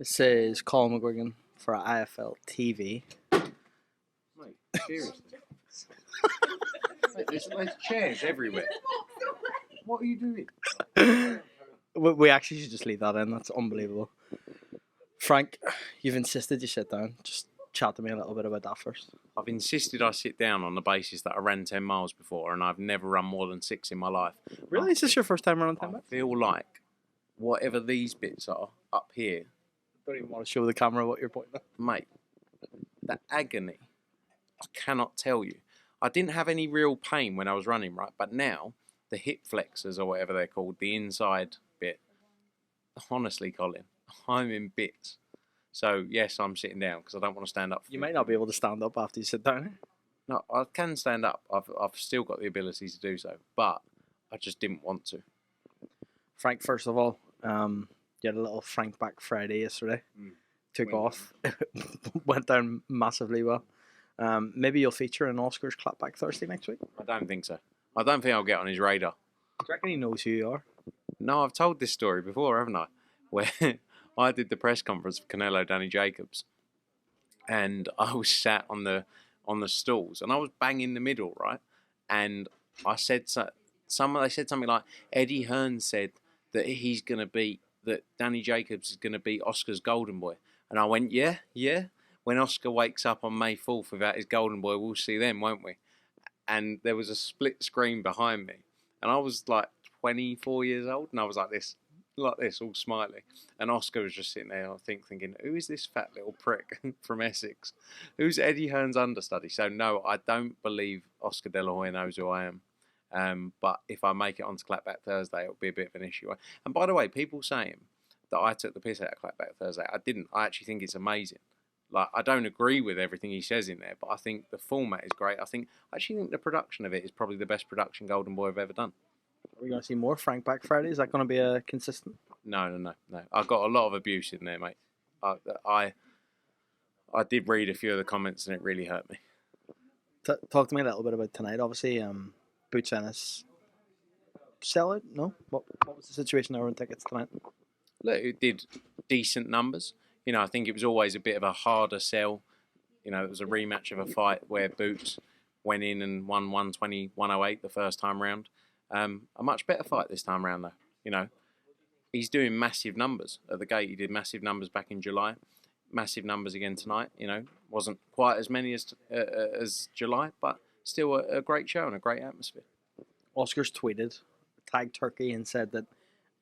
This is COLM for IFLTV. Mate, seriously. Mate, there's chairs everywhere. What are you doing? We actually should just leave that in. That's unbelievable. Frank, you've insisted you sit down. Just chat to me a little bit about that first. I've insisted I sit down on the basis that I ran 10 miles before and I've never run more than 6 in my life. Really? Is this your first time running 10 I miles? feel like whatever these bits are up here, Don't even want to show the camera what you're pointing at. mate, the agony, I cannot tell you. I didn't have any real pain when I was running, right? But now, the hip flexors or whatever they're called, the inside bit, honestly, Colin, I'm in bits. So, yes, I'm sitting down because I don't want to stand up. You might not be able to stand up after you sit down. No, I can stand up. I've still got the ability to do so, but I just didn't want to. Frank, first of all, you had a little Frank back Friday yesterday. Took off. Went down massively well. Maybe you'll feature in Oscar's clapback Thursday next week. I don't think so. I don't think I'll get on his radar. Do you reckon he knows who you are? No, I've told this story before, haven't I? Where I did the press conference for Canelo Danny Jacobs, and I was sat on the stools, and I was bang in the middle, right? And I said they said something like Eddie Hearn said that that Danny Jacobs is gonna be Oscar's golden boy, and I went, yeah. When Oscar wakes up on May 4th without his golden boy, we'll see them, won't we? And there was a split screen behind me, and I was like 24 years old, and I was like this, all smiling. And Oscar was just sitting there, I think, thinking, who is this fat little prick from Essex? Who's Eddie Hearn's understudy? So no, I don't believe Oscar De La Hoya knows who I am. But if I make it onto Clapback Thursday, it'll be a bit of an issue. And by the way, people saying that I took the piss out of Clapback Thursday, I didn't. I actually think it's amazing. Like, I don't agree with everything he says in there, but I think the format is great. I actually think the production of it is probably the best production Golden Boy I've ever done. Are we going to see more Frank back Friday? Is that going to be a consistent? No. I got a lot of abuse in there, mate. I did read a few of the comments and it really hurt me. Talk to me a little bit about tonight. Obviously, Boots Ennis sell it? No? What was the situation there on tickets tonight? Look, it did decent numbers. You know, I think it was always a bit of a harder sell. You know, it was a rematch of a fight where Boots went in and won 120, 108 the first time round. A much better fight this time round, though. You know, he's doing massive numbers at the gate. He did massive numbers back in July. Massive numbers again tonight. You know, wasn't quite as many as July, but still a great show and a great atmosphere. Oscar's tweeted, tagged Turkey and said that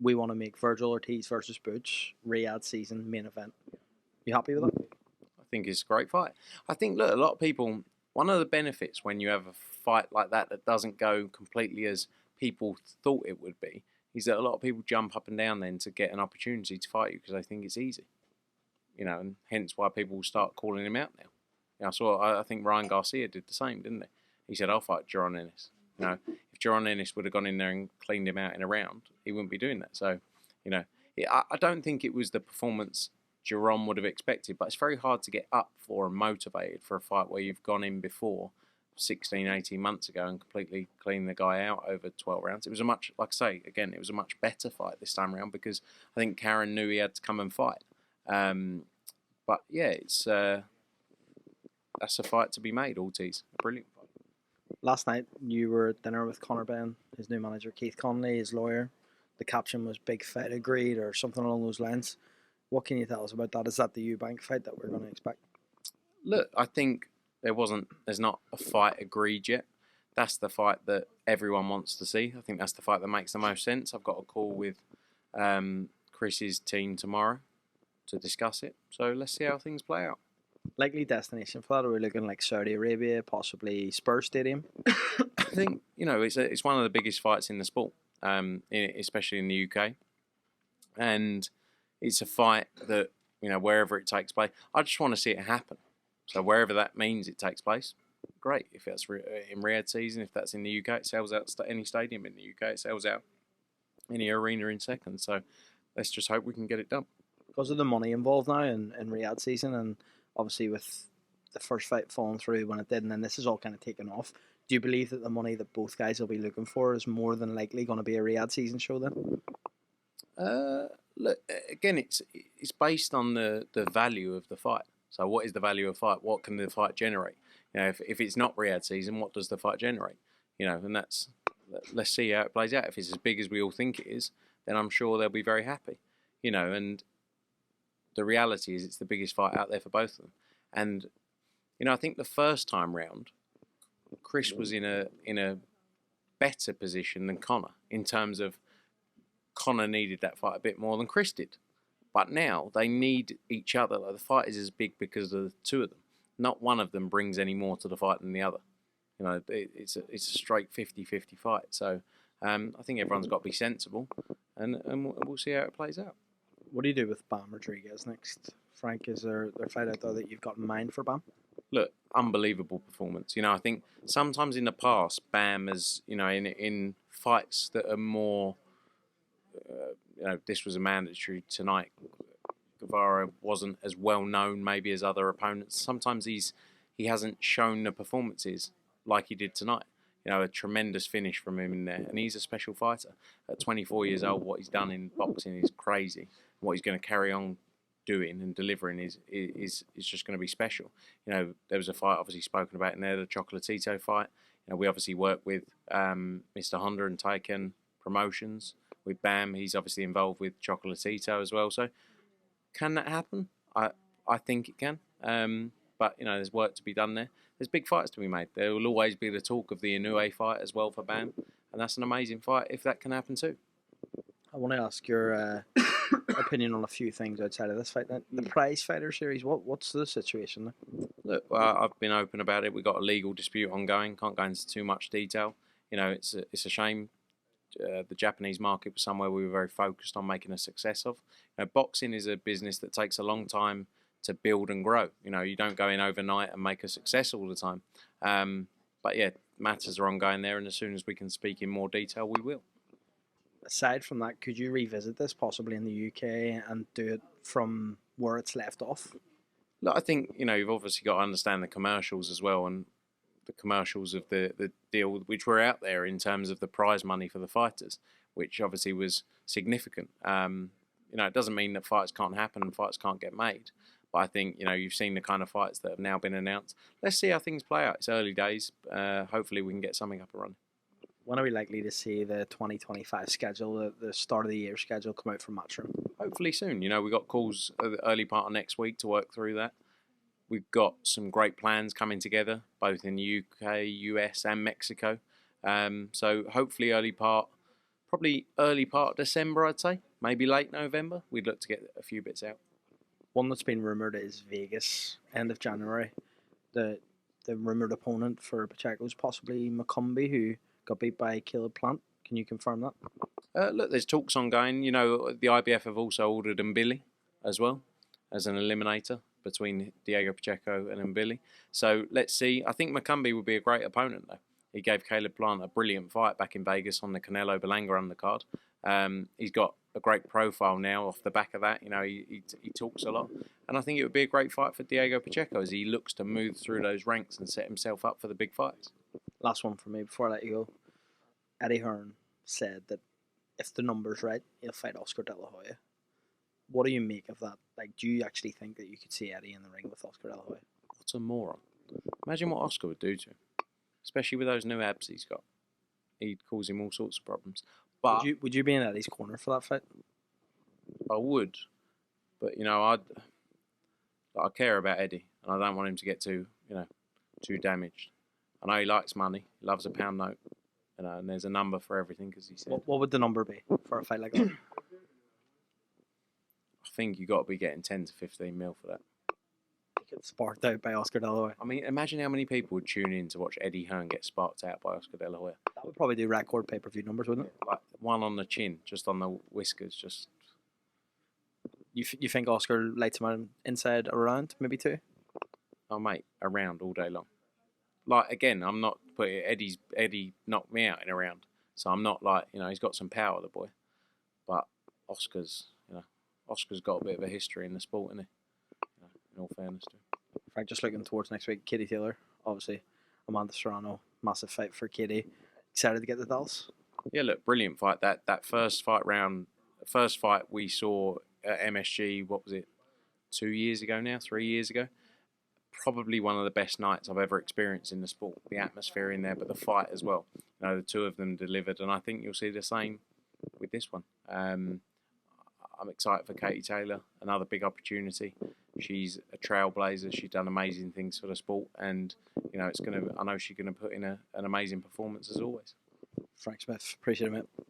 we want to make Virgil Ortiz versus Butch Riyadh season main event. You happy with that? I think it's a great fight. I think, look, a lot of people, one of the benefits when you have a fight like that doesn't go completely as people thought it would be, is that a lot of people jump up and down then to get an opportunity to fight you because they think it's easy. You know, and hence why people will start calling him out now. You know, I think Ryan Garcia did the same, didn't he? He said, I'll fight Jaron Ennis. You know, if Jaron Ennis would have gone in there and cleaned him out in a round, he wouldn't be doing that. So, you know, I don't think it was the performance Jaron would have expected, but it's very hard to get up for and motivated for a fight where you've gone in before 16, 18 months ago and completely cleaned the guy out over 12 rounds. It was a much, like I say, again, it was a much better fight this time around because I think Karen knew he had to come and fight. But yeah, it's that's a fight to be made, Ortiz. A brilliant fight. Last night, you were at dinner with Conor Ben, his new manager, Keith Connolly, his lawyer. The caption was "Big Fight Agreed" or something along those lines. What can you tell us about that? Is that the Eubank fight that we're going to expect? Look, I think there's not a fight agreed yet. That's the fight that everyone wants to see. I think that's the fight that makes the most sense. I've got a call with Chris's team tomorrow to discuss it. So let's see how things play out. Likely destination for that? Are we looking like Saudi Arabia, possibly Spurs Stadium? I think, you know, it's one of the biggest fights in the sport, especially in the UK. And it's a fight that, you know, wherever it takes place, I just want to see it happen. So wherever that means it takes place, great. If that's in Riyadh season, if that's in the UK, it sells out any stadium in the UK. It sells out any arena in seconds. So let's just hope we can get it done. Because of the money involved now in Riyadh season, and obviously with the first fight falling through when it did, and then this is all kind of taken off, do you believe that the money that both guys will be looking for is more than likely going to be a Riyadh season show then? Look, again, it's based on the value of the fight. So what is the value of fight? What can the fight generate? You know, if it's not Riyadh season, what does the fight generate? You know, and let's see how it plays out. If it's as big as we all think it is, then I'm sure they'll be very happy. You know, and the reality is it's the biggest fight out there for both of them. And, you know, I think the first time round, Chris was in a better position than Conor in terms of Conor needed that fight a bit more than Chris did. But now they need each other. Like, the fight is as big because of the two of them. Not one of them brings any more to the fight than the other. You know, it's a straight 50-50 fight. So I think everyone's got to be sensible, and we'll see how it plays out. What do you do with Bam Rodriguez next, Frank? Is there a fight out there that you've got in mind for Bam? Look, unbelievable performance. You know, I think sometimes in the past, Bam has, you know, in fights that are more, you know, this was a mandatory tonight. Guevara wasn't as well known maybe as other opponents. Sometimes he hasn't shown the performances like he did tonight. You know, a tremendous finish from him in there, and he's a special fighter. At 24 years old, what he's done in boxing is crazy. What he's going to carry on doing and delivering is just going to be special. You know, there was a fight obviously spoken about in there, the Chocolatito fight. You know, we obviously work with Mr. Honda and Taiken Promotions. With Bam, he's obviously involved with Chocolatito as well. So, can that happen? I think it can. But, you know, there's work to be done there. There's big fights to be made. There will always be the talk of the Inoue fight as well for Bam. And that's an amazing fight if that can happen too. I want to ask your opinion on a few things outside of this fight. The prize fighter series, what's the situation there? Look, I've been open about it. We've got a legal dispute ongoing. Can't go into too much detail. You know, it's a shame. The Japanese market was somewhere we were very focused on making a success of. You know, boxing is a business that takes a long time to build and grow. You know, you don't go in overnight and make a success all the time. But yeah, matters are ongoing there, and as soon as we can speak in more detail, we will. Aside from that, could you revisit this possibly in the UK and do it from where it's left off? Look, I think, you know, you've obviously got to understand the commercials as well, and the commercials of the deal which were out there in terms of the prize money for the fighters, which obviously was significant. You know, it doesn't mean that fights can't happen and fights can't get made. But I think, you know, you've seen the kind of fights that have now been announced. Let's see how things play out. It's early days. Hopefully we can get something up and running. When are we likely to see the 2025 schedule, the start of the year schedule, come out from Matchroom? Hopefully soon. You know, we've got calls at the early part of next week to work through that. We've got some great plans coming together, both in the UK, US and Mexico. So hopefully probably early part of December, I'd say. Maybe late November. We'd look to get a few bits out. One that's been rumoured is Vegas, end of January. The rumoured opponent for Pacheco is possibly Macombi, who got beat by Caleb Plant. Can you confirm that? Look, there's talks ongoing. You know, the IBF have also ordered Mbili as well as an eliminator between Diego Pacheco and Mbili. So let's see. I think Macombi would be a great opponent, though. He gave Caleb Plant a brilliant fight back in Vegas on the Canelo Berlanga undercard. He's got a great profile now off the back of that. You know, he talks a lot. And I think it would be a great fight for Diego Pacheco as he looks to move through those ranks and set himself up for the big fights. Last one for me before I let you go. Eddie Hearn said that if the number's right, he'll fight Oscar De La Hoya. What do you make of that? Like, do you actually think that you could see Eddie in the ring with Oscar De La Hoya? What a moron. Imagine what Oscar would do to him. Especially with those new abs he's got. He'd cause him all sorts of problems. But would you be in Eddie's corner for that fight? I would. But, you know, I care about Eddie. And I don't want him to get too damaged. I know he likes money. He loves a pound note. You know, and there's a number for everything, because he said. What would the number be for a fight like that? I think you've got to be getting 10 to 15 mil for that. You get sparked out by Oscar De La Hoya. I mean, imagine how many people would tune in to watch Eddie Hearn get sparked out by Oscar De La Hoya. That would probably do record pay-per-view numbers, wouldn't it? Like one on the chin, just on the whiskers, just. You think Oscar lights him out inside or around, maybe two? Oh, mate, around all day long. Like, again, I'm not putting Eddie knocked me out in a round. So I'm not like, you know, he's got some power, the boy. But Oscar's got a bit of a history in the sport, isn't he? You know, in all fairness to him. Frank, just looking towards next week, Katie Taylor, obviously, Amanda Serrano, massive fight for Katie. Excited to get the Dallas? Yeah, look, brilliant fight. That first fight round first fight we saw at MSG, what was it, 2 years ago now, 3 years ago? Probably one of the best nights I've ever experienced in the sport. The atmosphere in there, but the fight as well. You know, the two of them delivered, and I think you'll see the same with this one. I'm excited for Katie Taylor, another big opportunity. She's a trailblazer. She's done amazing things for the sport, and you know, I know she's gonna put in an amazing performance as always. Frank Smith, appreciate it, mate.